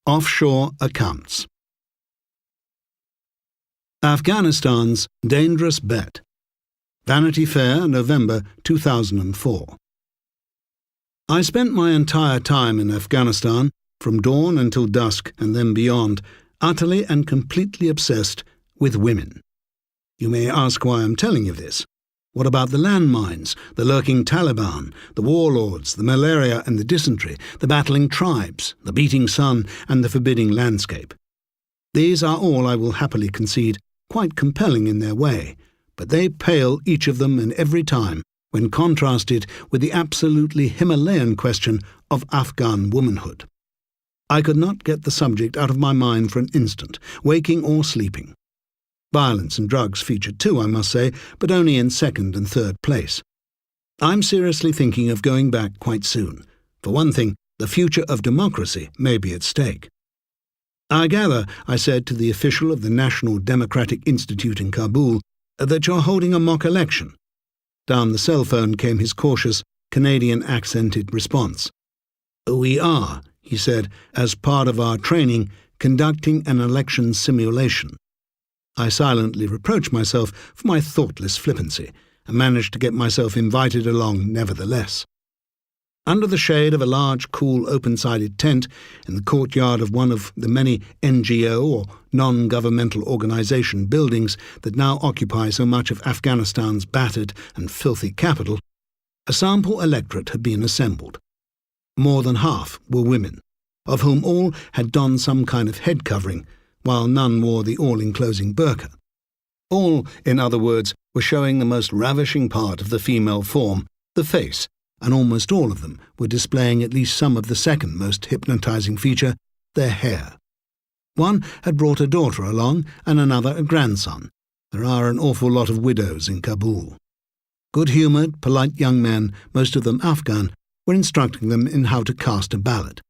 Offshore accounts. Afghanistan's dangerous bet. Vanity Fair, November 2004. I spent my entire time in Afghanistan, from dawn until dusk and then beyond, utterly and completely obsessed with women. You may ask why I'm telling you this. What about the landmines, the lurking Taliban, the warlords, the malaria and the dysentery, the battling tribes, the beating sun and the forbidding landscape? These are all, I will happily concede, quite compelling in their way, but they pale, each of them and every time, when contrasted with the absolutely Himalayan question of Afghan womanhood. I could not get the subject out of my mind for an instant, waking or sleeping. Violence and drugs featured too, I must say, but only in second and third place. I'm seriously thinking of going back quite soon. For one thing, the future of democracy may be at stake. I gather, I said to the official of the National Democratic Institute in Kabul, that you're holding a mock election. Down the cell phone came his cautious, Canadian-accented response. We are, he said, as part of our training, conducting an election simulation. I silently reproached myself for my thoughtless flippancy, and managed to get myself invited along nevertheless. Under the shade of a large, cool, open-sided tent in the courtyard of one of the many NGO or non-governmental organisation buildings that now occupy so much of Afghanistan's battered and filthy capital, a sample electorate had been assembled. More than half were women, of whom all had donned some kind of head covering, while none wore the all-enclosing burqa. All, in other words, were showing the most ravishing part of the female form, the face, and almost all of them were displaying at least some of the second most hypnotizing feature, their hair. One had brought a daughter along, and another a grandson. There are an awful lot of widows in Kabul. Good-humoured, polite young men, most of them Afghan, were instructing them in how to cast a ballot.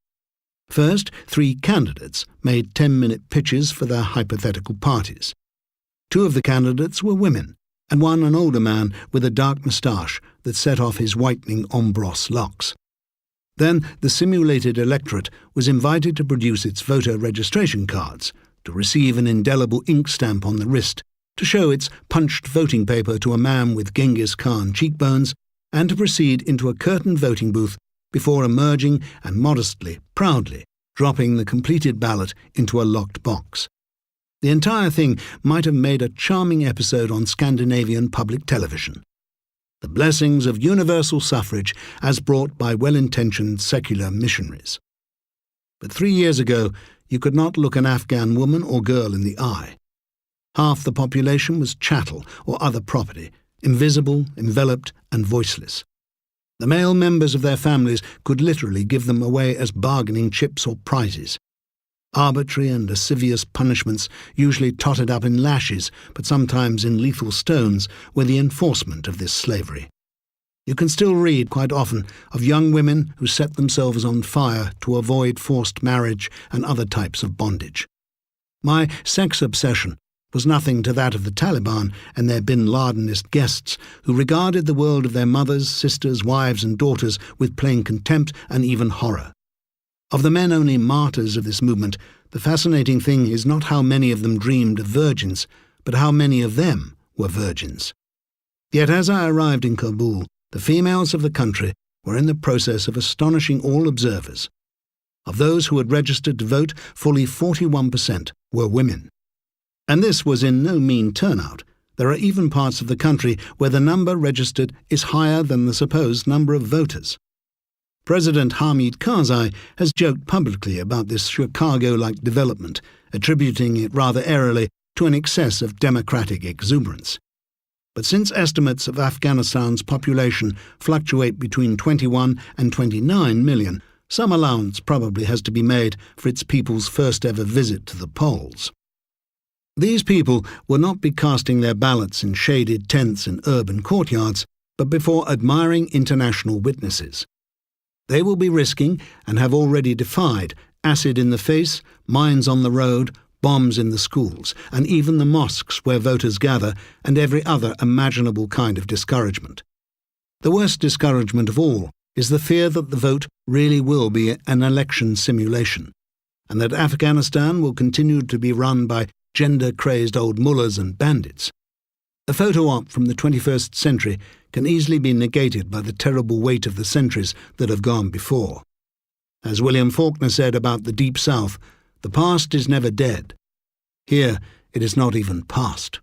First, 3 candidates made 10-minute pitches for their hypothetical parties. 2 of the candidates were women, and one an older man with a dark moustache that set off his whitening ombrose locks. Then the simulated electorate was invited to produce its voter registration cards, to receive an indelible ink stamp on the wrist, to show its punched voting paper to a man with Genghis Khan cheekbones, and to proceed into a curtained voting booth before emerging and modestly, proudly, dropping the completed ballot into a locked box. The entire thing might have made a charming episode on Scandinavian public television. The blessings of universal suffrage as brought by well-intentioned secular missionaries. But 3 years ago, you could not look an Afghan woman or girl in the eye. Half the population was chattel or other property, invisible, enveloped, and voiceless. The male members of their families could literally give them away as bargaining chips or prizes. Arbitrary and lascivious punishments, usually totted up in lashes, but sometimes in lethal stones, were the enforcement of this slavery. You can still read, quite often, of young women who set themselves on fire to avoid forced marriage and other types of bondage. My sex obsession was nothing to that of the Taliban and their bin Ladenist guests, who regarded the world of their mothers, sisters, wives and daughters with plain contempt and even horror. Of the men-only martyrs of this movement, the fascinating thing is not how many of them dreamed of virgins, but how many of them were virgins. Yet as I arrived in Kabul, the females of the country were in the process of astonishing all observers. Of those who had registered to vote, fully 41% were women. And this was in no mean turnout. There are even parts of the country where the number registered is higher than the supposed number of voters. President Hamid Karzai has joked publicly about this Chicago-like development, attributing it rather airily to an excess of democratic exuberance. But since estimates of Afghanistan's population fluctuate between 21 and 29 million, some allowance probably has to be made for its people's first-ever visit to the polls. These people will not be casting their ballots in shaded tents and urban courtyards, but before admiring international witnesses. They will be risking, and have already defied, acid in the face, mines on the road, bombs in the schools, and even the mosques where voters gather, and every other imaginable kind of discouragement. The worst discouragement of all is the fear that the vote really will be an election simulation. and that Afghanistan will continue to be run by gender-crazed old mullahs and bandits. A photo op from the 21st century can easily be negated by the terrible weight of the centuries that have gone before. As William Faulkner said about the Deep South, the past is never dead. Here, it is not even past.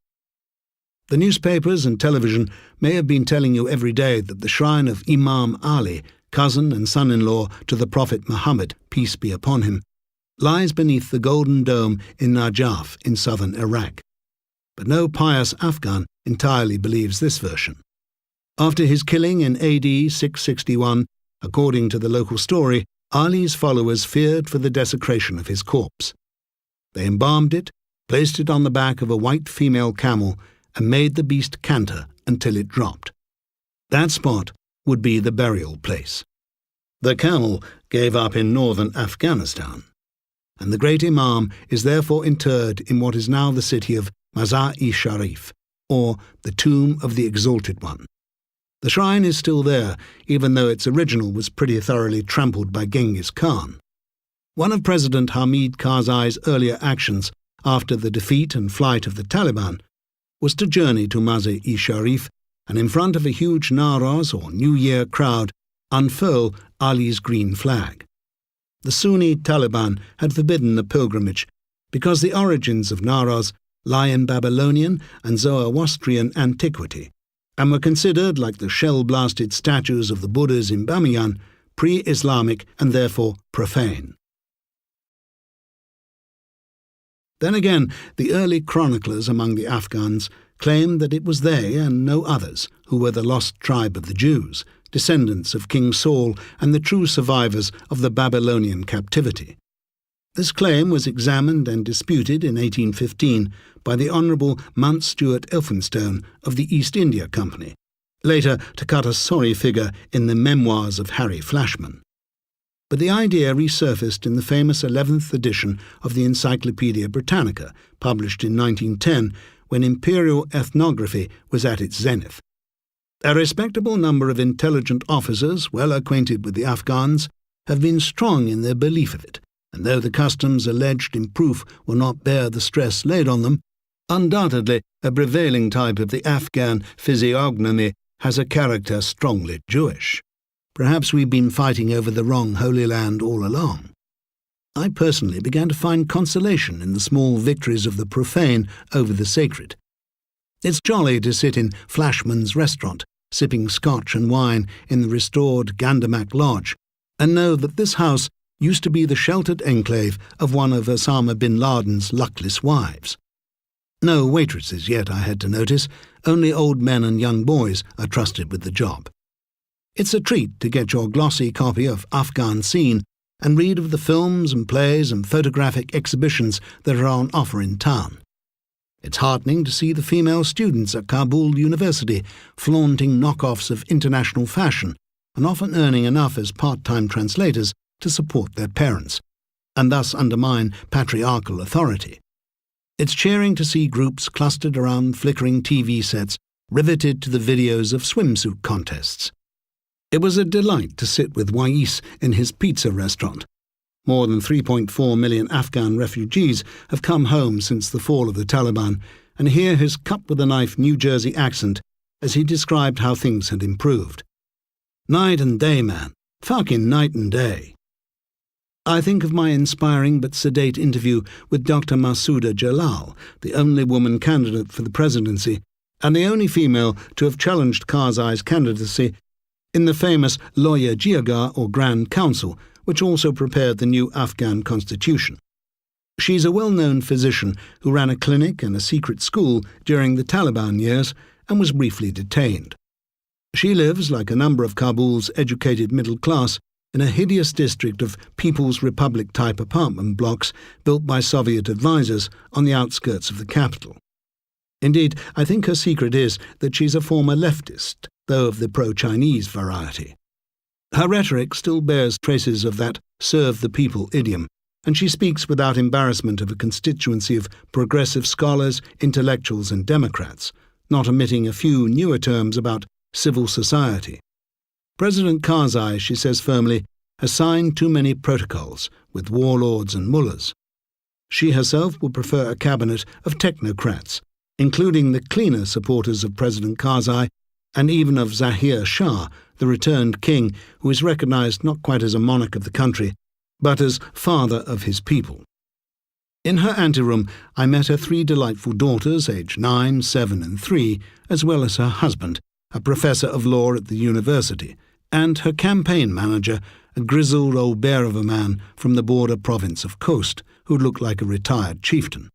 The newspapers and television may have been telling you every day that the shrine of Imam Ali, cousin and son-in-law to the Prophet Muhammad, peace be upon him, lies beneath the Golden Dome in Najaf in southern Iraq. But no pious Afghan entirely believes this version. After his killing in AD 661, according to the local story, Ali's followers feared for the desecration of his corpse. They embalmed it, placed it on the back of a white female camel, and made the beast canter until it dropped. That spot would be the burial place. The camel gave up in northern Afghanistan, and the great Imam is therefore interred in what is now the city of Mazar-e-Sharif, or the Tomb of the Exalted One. The shrine is still there, even though its original was pretty thoroughly trampled by Genghis Khan. One of President Hamid Karzai's earlier actions after the defeat and flight of the Taliban was to journey to Mazar-e-Sharif and in front of a huge Nowruz or New Year crowd unfurl Ali's green flag. The Sunni Taliban had forbidden the pilgrimage because the origins of Nowruz lie in Babylonian and Zoroastrian antiquity, and were considered, like the shell-blasted statues of the Buddhas in Bamiyan, pre-Islamic and therefore profane. Then again, the early chroniclers among the Afghans claimed that it was they and no others who were the lost tribe of the Jews, descendants of King Saul and the true survivors of the Babylonian captivity. This claim was examined and disputed in 1815 by the Honourable Mountstuart Elphinstone of the East India Company, later to cut a sorry figure in the Memoirs of Harry Flashman. But the idea resurfaced in the famous 11th edition of the Encyclopaedia Britannica, published in 1910, when imperial ethnography was at its zenith. A respectable number of intelligent officers, well acquainted with the Afghans, have been strong in their belief of it, and though the customs alleged in proof will not bear the stress laid on them, undoubtedly a prevailing type of the Afghan physiognomy has a character strongly Jewish. Perhaps we've been fighting over the wrong Holy Land all along. I personally began to find consolation in the small victories of the profane over the sacred. It's jolly to sit in Flashman's restaurant, sipping scotch and wine in the restored Gandamak Lodge, and know that this house used to be the sheltered enclave of one of Osama bin Laden's luckless wives. No waitresses yet, I had to notice. Only old men and young boys are trusted with the job. It's a treat to get your glossy copy of Afghan Scene and read of the films and plays and photographic exhibitions that are on offer in town. It's heartening to see the female students at Kabul University flaunting knockoffs of international fashion and often earning enough as part-time translators to support their parents, and thus undermine patriarchal authority. It's cheering to see groups clustered around flickering TV sets riveted to the videos of swimsuit contests. It was a delight to sit with Wais in his pizza restaurant. More than 3.4 million Afghan refugees have come home since the fall of the Taliban, and hear his cut-with-a-knife New Jersey accent as he described how things had improved. Night and day, man. Fucking night and day. I think of my inspiring but sedate interview with Dr. Masouda Jalal, the only woman candidate for the presidency, and the only female to have challenged Karzai's candidacy in the famous Loya Jirga or Grand Council, which also prepared the new Afghan constitution. She's a well-known physician who ran a clinic and a secret school during the Taliban years and was briefly detained. She lives, like a number of Kabul's educated middle class, in a hideous district of People's Republic-type apartment blocks built by Soviet advisors on the outskirts of the capital. Indeed, I think her secret is that she's a former leftist, though of the pro-Chinese variety. Her rhetoric still bears traces of that serve the people idiom, and she speaks without embarrassment of a constituency of progressive scholars, intellectuals and Democrats, not omitting a few newer terms about civil society. President Karzai, she says firmly, has signed too many protocols with warlords and mullahs. She herself would prefer a cabinet of technocrats, including the cleaner supporters of President Karzai and even of Zahir Shah, the returned king, who is recognized not quite as a monarch of the country, but as father of his people. In her anteroom, I met her 3 delightful daughters, aged 9, 7 and 3, as well as her husband, a professor of law at the university, and her campaign manager, a grizzled old bear of a man from the border province of Khost, who looked like a retired chieftain.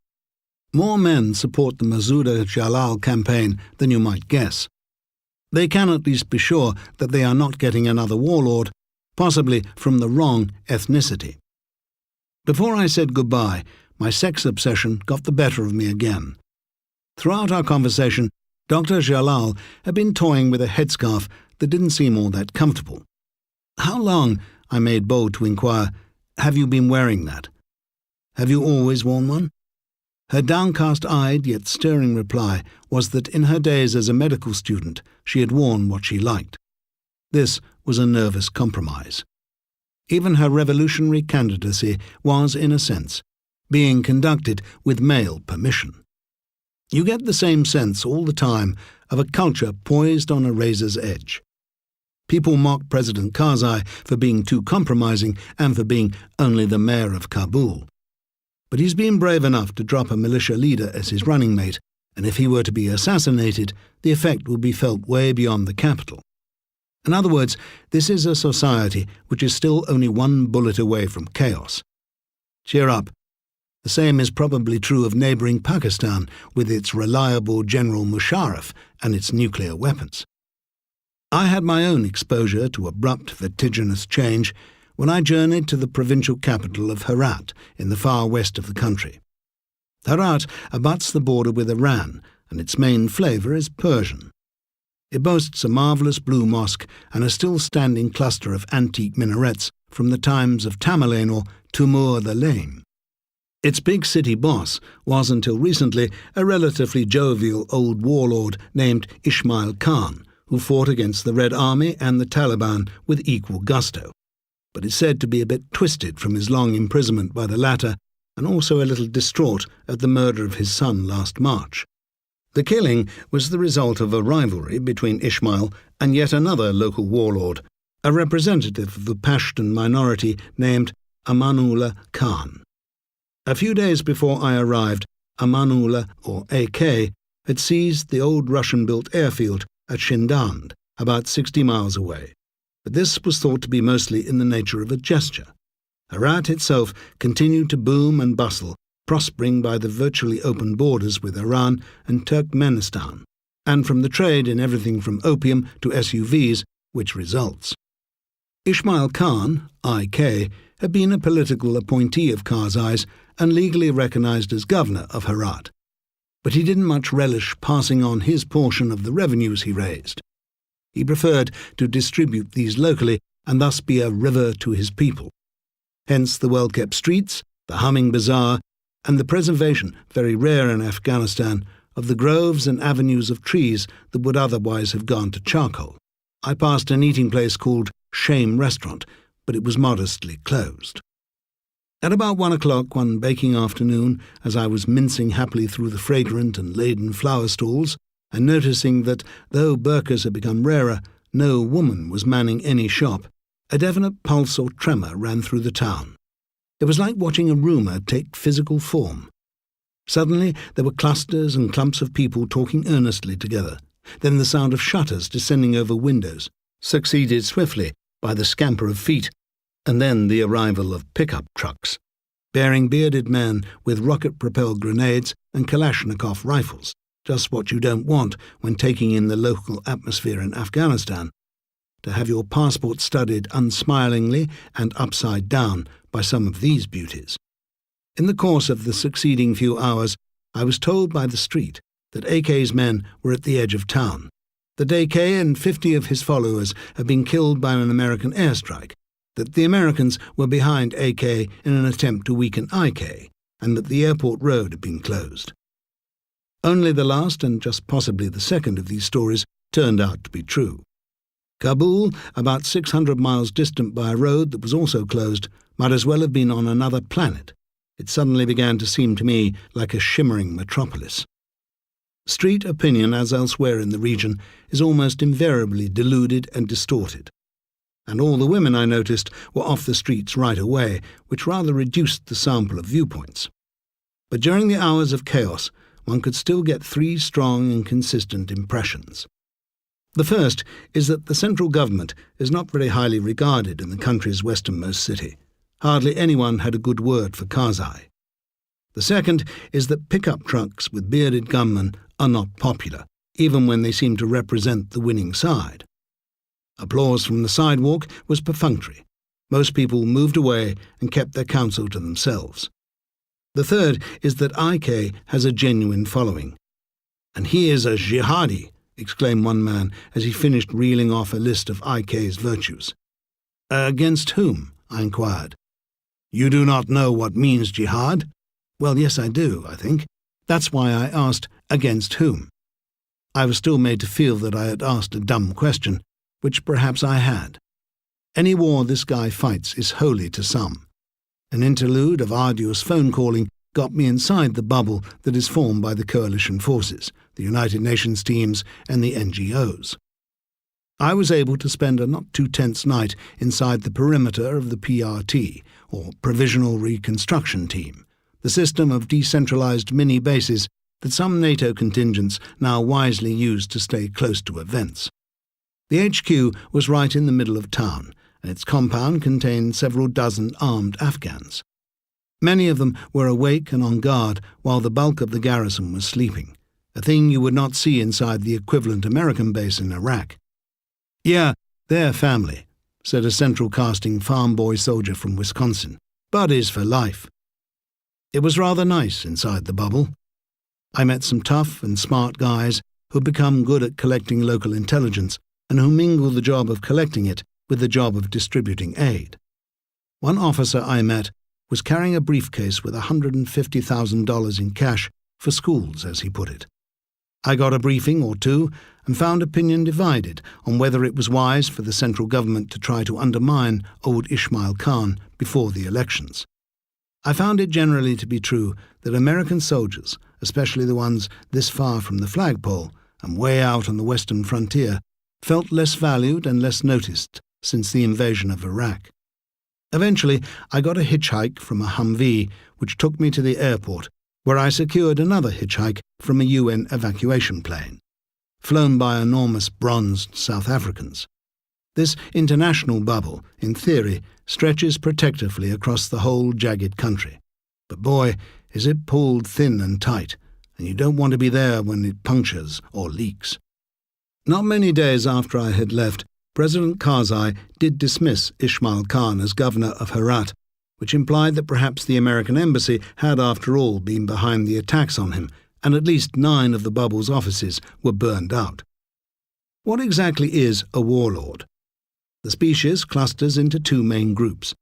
More men support the Masouda Jalal campaign than you might guess. They can at least be sure that they are not getting another warlord, possibly from the wrong ethnicity. Before I said goodbye, my sex obsession got the better of me again. Throughout our conversation, Dr. Jalal had been toying with a headscarf that didn't seem all that comfortable. "How long," I made bold to inquire, "have you been wearing that? Have you always worn one?" Her downcast-eyed yet stirring reply was that in her days as a medical student she had worn what she liked. This was a nervous compromise. Even her revolutionary candidacy was, in a sense, being conducted with male permission. You get the same sense all the time of a culture poised on a razor's edge. People mock President Karzai for being too compromising and for being only the mayor of Kabul. But he's been brave enough to drop a militia leader as his running mate, and if he were to be assassinated, the effect will be felt way beyond the capital. In other words, this is a society which is still only one bullet away from chaos. Cheer up. The same is probably true of neighbouring Pakistan, with its reliable General Musharraf and its nuclear weapons. I had my own exposure to abrupt, vertiginous change when I journeyed to the provincial capital of Herat in the far west of the country. Herat abuts the border with Iran, and its main flavour is Persian. It boasts a marvellous blue mosque and a still-standing cluster of antique minarets from the times of Tamerlane or Timur the Lame. Its big city boss was until recently a relatively jovial old warlord named Ismail Khan, who fought against the Red Army and the Taliban with equal gusto, but is said to be a bit twisted from his long imprisonment by the latter and also a little distraught at the murder of his son last March. The killing was the result of a rivalry between Ismail and yet another local warlord, a representative of the Pashtun minority named Amanullah Khan. A few days before I arrived, Amanullah, or AK, had seized the old Russian-built airfield at Shindand, about 60 miles away, but this was thought to be mostly in the nature of a gesture. Herat itself continued to boom and bustle, prospering by the virtually open borders with Iran and Turkmenistan, and from the trade in everything from opium to SUVs, which results. Ismail Khan, IK, had been a political appointee of Karzai's and legally recognized as governor of Herat, but he didn't much relish passing on his portion of the revenues he raised. He preferred to distribute these locally and thus be a river to his people. Hence the well-kept streets, the humming bazaar, and the preservation, very rare in Afghanistan, of the groves and avenues of trees that would otherwise have gone to charcoal. I passed an eating place called Shame Restaurant, but it was modestly closed. At about 1 o'clock one baking afternoon, as I was mincing happily through the fragrant and laden flower stalls, and noticing that, though burqas had become rarer, no woman was manning any shop, a definite pulse or tremor ran through the town. It was like watching a rumour take physical form. Suddenly there were clusters and clumps of people talking earnestly together, then the sound of shutters descending over windows, succeeded swiftly by the scamper of feet, and then the arrival of pickup trucks, bearing bearded men with rocket-propelled grenades and Kalashnikov rifles, just what you don't want when taking in the local atmosphere in Afghanistan, to have your passport studied unsmilingly and upside down by some of these beauties. In the course of the succeeding few hours, I was told by the street that AK's men were at the edge of town, that AK and 50 of his followers had been killed by an American airstrike, that the Americans were behind AK in an attempt to weaken IK, and that the airport road had been closed. Only the last and just possibly the second of these stories turned out to be true. Kabul, about 600 miles distant by a road that was also closed, might as well have been on another planet. It suddenly began to seem to me like a shimmering metropolis. Street opinion, as elsewhere in the region, is almost invariably deluded and distorted. And all the women I noticed were off the streets right away, which rather reduced the sample of viewpoints. But during the hours of chaos, one could still get three strong and consistent impressions. The first is that the central government is not very highly regarded in the country's westernmost city. Hardly anyone had a good word for Karzai. The second is that pickup trucks with bearded gunmen are not popular, even when they seem to represent the winning side. Applause from the sidewalk was perfunctory. Most people moved away and kept their counsel to themselves. The third is that IK has a genuine following. "And he is a jihadi," exclaimed one man as he finished reeling off a list of IK's virtues. "Against whom?" I inquired. "You do not know what means jihad?" "Well, yes, I do, I think. That's why I asked, against whom?" I was still made to feel that I had asked a dumb question, which perhaps I had. Any war this guy fights is holy to some. An interlude of arduous phone calling got me inside the bubble that is formed by the coalition forces, the United Nations teams, and the NGOs. I was able to spend a not-too-tense night inside the perimeter of the PRT, or Provisional Reconstruction Team, the system of decentralized mini-bases that some NATO contingents now wisely use to stay close to events. The HQ was right in the middle of town, and its compound contained several dozen armed Afghans. Many of them were awake and on guard while the bulk of the garrison was sleeping, a thing you would not see inside the equivalent American base in Iraq. "Yeah, they're family," said a central-casting farm boy soldier from Wisconsin. "Buddies for life." It was rather nice inside the bubble. I met some tough and smart guys who'd become good at collecting local intelligence and who mingle the job of collecting it with the job of distributing aid. One officer I met was carrying a briefcase with $150,000 in cash for schools, as he put it. I got a briefing or two and found opinion divided on whether it was wise for the central government to try to undermine old Ismail Khan before the elections. I found it generally to be true that American soldiers, especially the ones this far from the flagpole and way out on the western frontier, felt less valued and less noticed since the invasion of Iraq. Eventually, I got a hitchhike from a Humvee, which took me to the airport, where I secured another hitchhike from a UN evacuation plane, flown by enormous bronzed South Africans. This international bubble, in theory, stretches protectively across the whole jagged country. But boy, is it pulled thin and tight, and you don't want to be there when it punctures or leaks. Not many days after I had left, President Karzai did dismiss Ismail Khan as governor of Herat, which implied that perhaps the American embassy had after all been behind the attacks on him, and at least 9 of the bubble's offices were burned out. What exactly is a warlord? The species clusters into 2 main groups.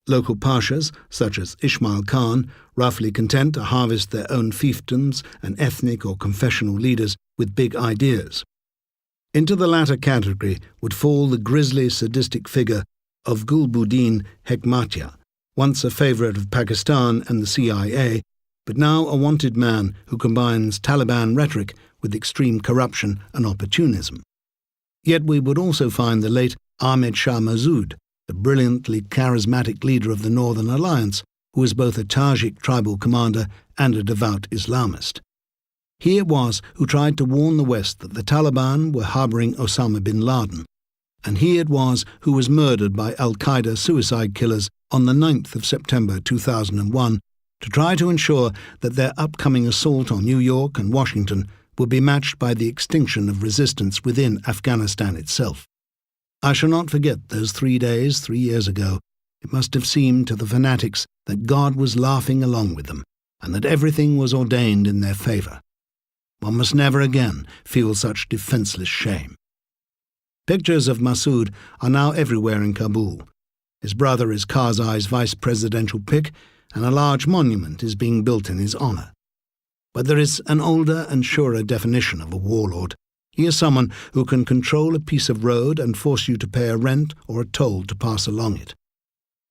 Local pashas, such as Ismail Khan, roughly content to harvest their own fiefdoms and ethnic or confessional leaders with big ideas. Into the latter category would fall the grisly, sadistic figure of Gulbuddin Hekmatyar, once a favourite of Pakistan and the CIA, but now a wanted man who combines Taliban rhetoric with extreme corruption and opportunism. Yet we would also find the late Ahmed Shah Massoud, the brilliantly charismatic leader of the Northern Alliance, who was both a Tajik tribal commander and a devout Islamist. He it was who tried to warn the West that the Taliban were harbouring Osama bin Laden, and he it was who was murdered by al-Qaeda suicide killers on the 9th of September 2001 to try to ensure that their upcoming assault on New York and Washington would be matched by the extinction of resistance within Afghanistan itself. I shall not forget those 3 days 3 years ago. It must have seemed to the fanatics that God was laughing along with them, and that everything was ordained in their favour. One must never again feel such defenceless shame. Pictures of Massoud are now everywhere in Kabul. His brother is Karzai's vice-presidential pick, and a large monument is being built in his honour. But there is an older and surer definition of a warlord, He is someone who can control a piece of road and force you to pay a rent or a toll to pass along it.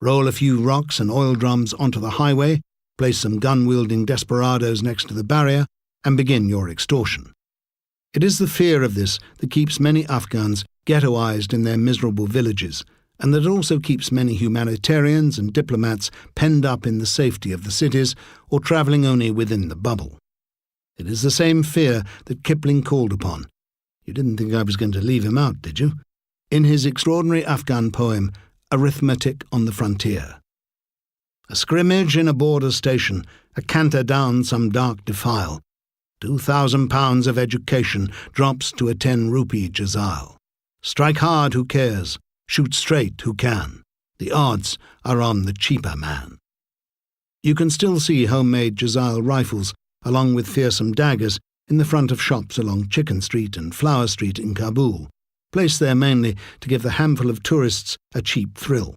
Roll a few rocks and oil drums onto the highway, place some gun-wielding desperados next to the barrier, and begin your extortion. It is the fear of this that keeps many Afghans ghettoized in their miserable villages, and that also keeps many humanitarians and diplomats penned up in the safety of the cities or travelling only within the bubble. It is the same fear that Kipling called upon. You didn't think I was going to leave him out, did you? In his extraordinary Afghan poem, Arithmetic on the Frontier. A scrimmage in a border station, a canter down some dark defile. £2,000 of education drops to a 10-rupee jazile. Strike hard, who cares? Shoot straight, who can? The odds are on the cheaper man. You can still see homemade jazile rifles, along with fearsome daggers, in the front of shops along Chicken Street and Flower Street in Kabul, placed there mainly to give the handful of tourists a cheap thrill.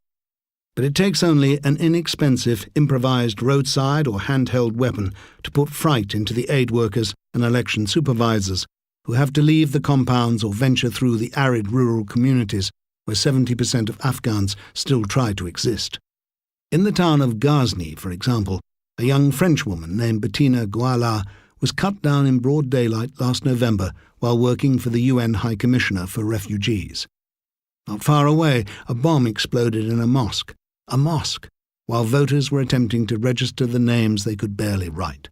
But it takes only an inexpensive, improvised roadside or handheld weapon to put fright into the aid workers and election supervisors who have to leave the compounds or venture through the arid rural communities where 70% of Afghans still try to exist. In the town of Ghazni, for example, a young Frenchwoman named Bettina Gouala was cut down in broad daylight last November while working for the UN High Commissioner for Refugees. Not far away, a bomb exploded in a mosque, while voters were attempting to register the names they could barely write.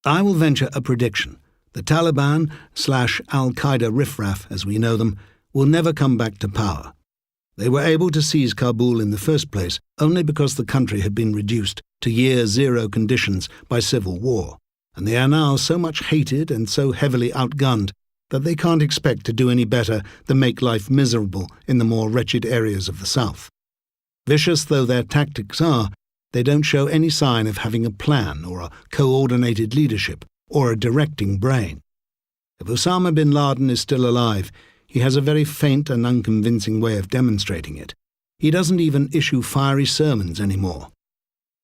I will venture a prediction. The Taliban/Al-Qaeda riffraff, as we know them, will never come back to power. They were able to seize Kabul in the first place only because the country had been reduced to year zero conditions by civil war, and they are now so much hated and so heavily outgunned that they can't expect to do any better than make life miserable in the more wretched areas of the south. Vicious though their tactics are, they don't show any sign of having a plan or a coordinated leadership or a directing brain. If Osama bin Laden is still alive, he has a very faint and unconvincing way of demonstrating it. He doesn't even issue fiery sermons anymore.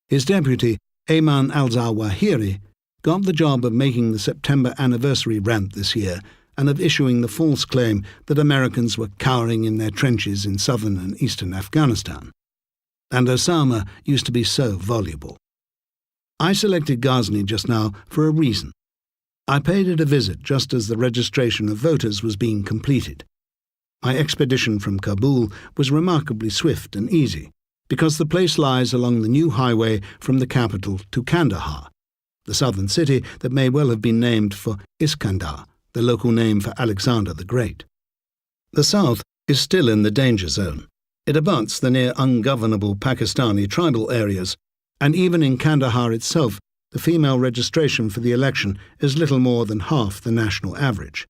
His deputy, Ayman al-Zawahiri, got the job of making the September anniversary rant this year and of issuing the false claim that Americans were cowering in their trenches in southern and eastern Afghanistan. And Osama used to be so voluble. I selected Ghazni just now for a reason. I paid it a visit just as the registration of voters was being completed. My expedition from Kabul was remarkably swift and easy, because the place lies along the new highway from the capital to Kandahar, the southern city that may well have been named for Iskandar, the local name for Alexander the Great. The south is still in the danger zone. It abuts the near ungovernable Pakistani tribal areas, and even in Kandahar itself, the female registration for the election is little more than half the national average.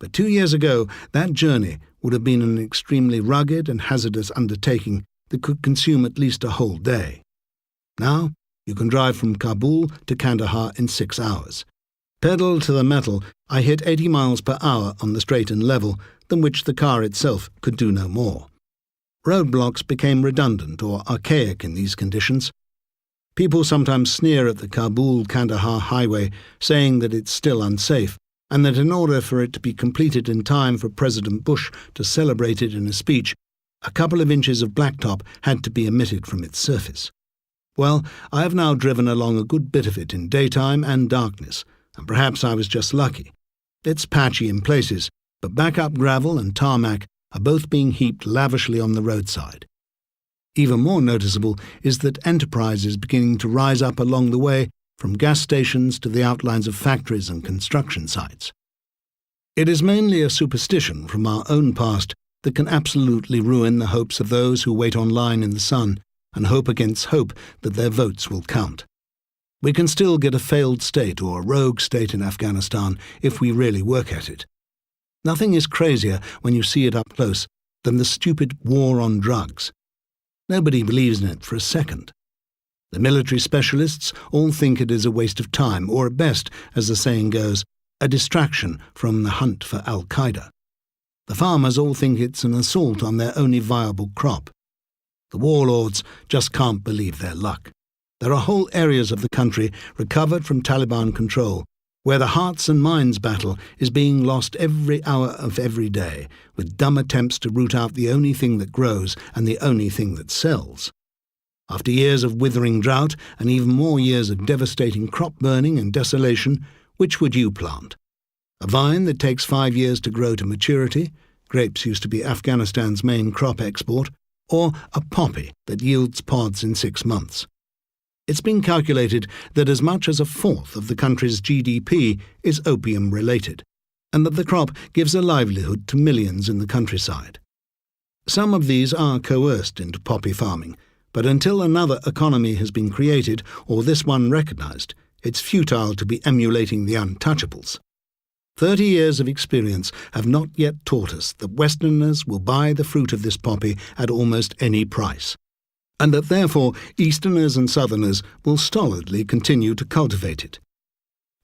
But 2 years ago, that journey would have been an extremely rugged and hazardous undertaking that could consume at least a whole day. Now, you can drive from Kabul to Kandahar in 6 hours. Pedal to the metal, I hit 80 miles per hour on the straight and level, than which the car itself could do no more. Roadblocks became redundant or archaic in these conditions. People sometimes sneer at the Kabul-Kandahar highway, saying that it's still unsafe, and that in order for it to be completed in time for President Bush to celebrate it in a speech, a couple of inches of blacktop had to be omitted from its surface. Well, I have now driven along a good bit of it in daytime and darkness, and perhaps I was just lucky. It's patchy in places, but backup gravel and tarmac are both being heaped lavishly on the roadside. Even more noticeable is that enterprise is beginning to rise up along the way, from gas stations to the outlines of factories and construction sites. It is mainly a superstition from our own past that can absolutely ruin the hopes of those who wait online in the sun and hope against hope that their votes will count. We can still get a failed state or a rogue state in Afghanistan if we really work at it. Nothing is crazier when you see it up close than the stupid war on drugs. Nobody believes in it for a second. The military specialists all think it is a waste of time, or at best, as the saying goes, a distraction from the hunt for Al-Qaeda. The farmers all think it's an assault on their only viable crop. The warlords just can't believe their luck. There are whole areas of the country recovered from Taliban control, where the hearts and minds battle is being lost every hour of every day, with dumb attempts to root out the only thing that grows and the only thing that sells. After years of withering drought and even more years of devastating crop burning and desolation, which would you plant? A vine that takes 5 years to grow to maturity — grapes used to be Afghanistan's main crop export — or a poppy that yields pods in 6 months? It's been calculated that as much as a fourth of the country's GDP is opium-related, and that the crop gives a livelihood to millions in the countryside. Some of these are coerced into poppy farming, but until another economy has been created or this one recognised, it's futile to be emulating the untouchables. 30 years of experience have not yet taught us that Westerners will buy the fruit of this poppy at almost any price, and that therefore Easterners and Southerners will stolidly continue to cultivate it.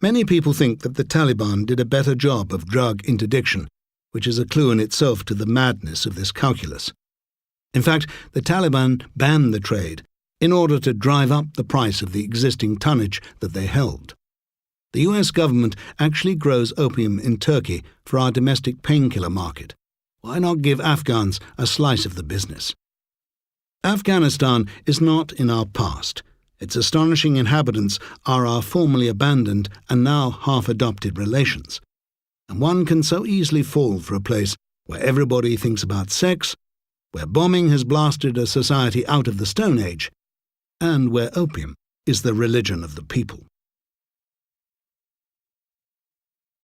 Many people think that the Taliban did a better job of drug interdiction, which is a clue in itself to the madness of this calculus. In fact, the Taliban banned the trade in order to drive up the price of the existing tonnage that they held. The US government actually grows opium in Turkey for our domestic painkiller market. Why not give Afghans a slice of the business? Afghanistan is not in our past. Its astonishing inhabitants are our formerly abandoned and now half-adopted relations. And one can so easily fall for a place where everybody thinks about sex, where bombing has blasted a society out of the Stone Age, and where opium is the religion of the people.